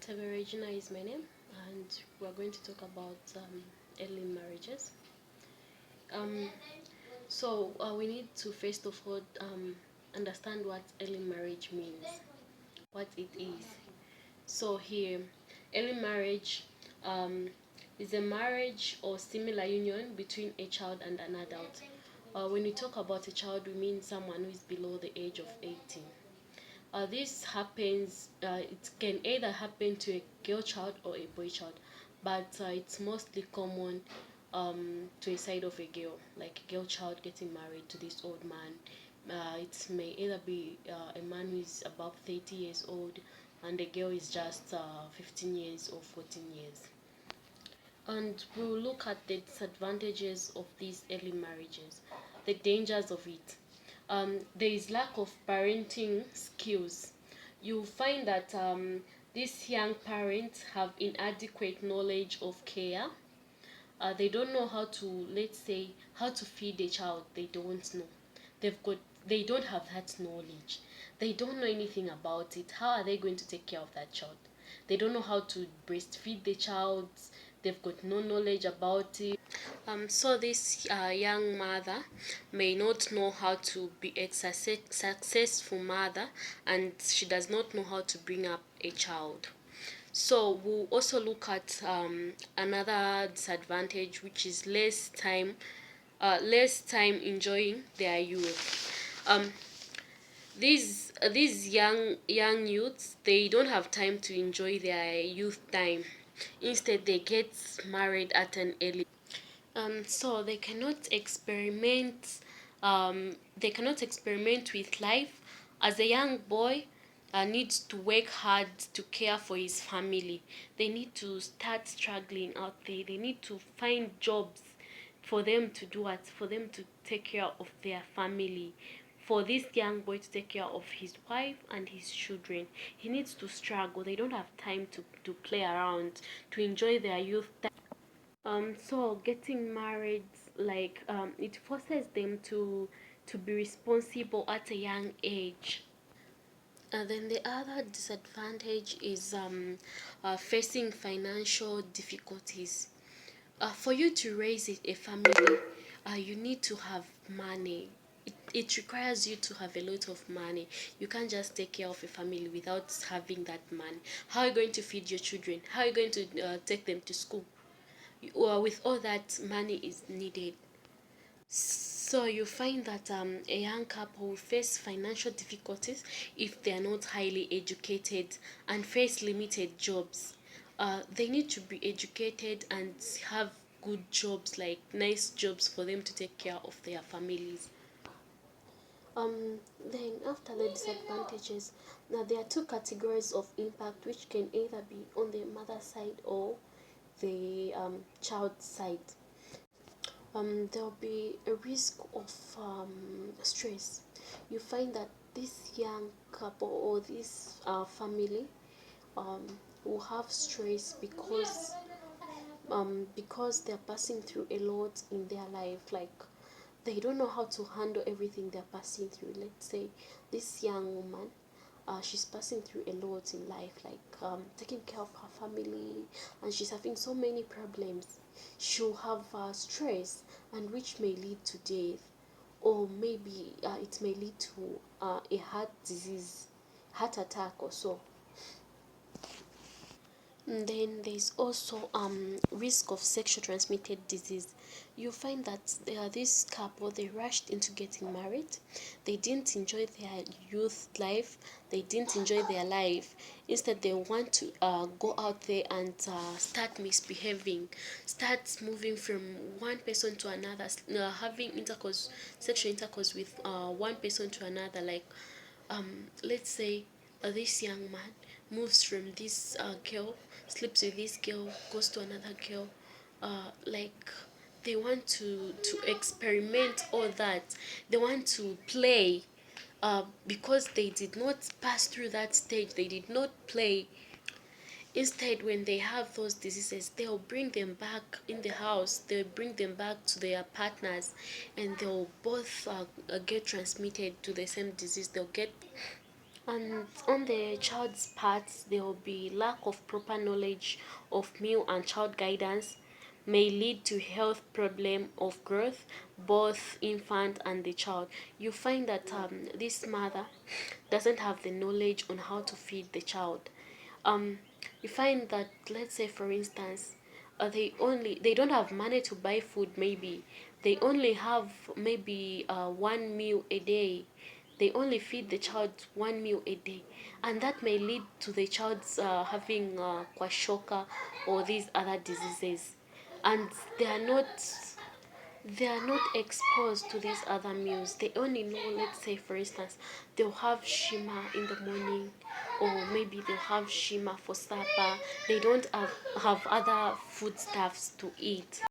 Regina is my name, and we're going to talk about early marriages. Um, we need to first of all understand what early marriage means, what it is. So here, early marriage um, is a marriage or similar union between a child and an adult. When we talk about a child, we mean someone who is below the age of 18. This happens, it can either happen to a girl child or a boy child, but it's mostly common to a side of a girl, like a girl child getting married to this old man. It may either be a man who is about 30 years old and the girl is just 15 years or 14 years. And we'll look at the disadvantages of these early marriages, the dangers of it. There is lack of parenting skills. You find that these young parents have inadequate knowledge of care. They don't know how to, let's say, how to feed a child. They don't know. They've got they don't have that knowledge. They don't know anything about it. How are they going to take care of that child? They don't know how to breastfeed the child. They've got no knowledge about it. So this young mother may not know how to be a successful mother, and she does not know how to bring up a child. So we'll also look at another disadvantage, which is less time enjoying their youth. These young youths, they don't have time to enjoy their youth time. Instead, they get married at an early. So they cannot experiment with life. As a young boy needs to work hard to care for his family. They need to start struggling out there. They need to find jobs for them to do what? For them to take care of their family. For this young boy to take care of his wife and his children, he needs to struggle. They don't have time to play around, to enjoy their youth. So getting married, like it forces them to be responsible at a young age. And then the other disadvantage is facing financial difficulties. For you to raise a family, you need to have money. It requires you to have a lot of money. You can't just take care of a family without having that money. How are you going to feed your children? How are you going to take them to school? With all that, money is needed. So you find that a young couple will face financial difficulties if they are not highly educated and face limited jobs. They need to be educated and have good jobs, like nice jobs for them to take care of their families. Then after the disadvantages, now there are two categories of impact which can either be on the mother side or the child side. There'll be a risk of stress. You find that this young couple or this family um, will have stress because they're passing through a lot in their life. Like they don't know how to handle everything they're passing through. Let's say this young woman, she's passing through a lot in life, like taking care of her family, and she's having so many problems. She'll have stress, and which may lead to death, or maybe it may lead to a heart disease, heart attack, or so. And then there's also risk of sexual transmitted disease. You find that this couple, they rushed into getting married. They didn't enjoy their youth life. They didn't enjoy their life. Instead, they want to go out there and start misbehaving, start moving from one person to another, having intercourse, sexual intercourse with one person to another. Like let's say this young man moves from this girl, sleeps with this girl, goes to another girl, like they want to experiment all that. They want to play, because they did not pass through that stage. They did not play. Instead, when they have those diseases, they'll bring them back in the house. They'll bring them back to their partners, and they'll both get transmitted to the same disease. They'll get And on the child's part, there will be lack of proper knowledge of meal and child guidance may lead to health problem of growth, both infant and the child. You find that this mother doesn't have the knowledge on how to feed the child. um you find that, let's say for instance, they don't have money to buy food. Maybe they only have maybe one meal a day. They only feed the child one meal a day, and that may lead to the child's having kwashoka or these other diseases. And they are not they are not exposed to these other meals. They only know, let's say for instance, they'll have shima in the morning, or maybe they'll have shima for supper. They don't have other foodstuffs to eat.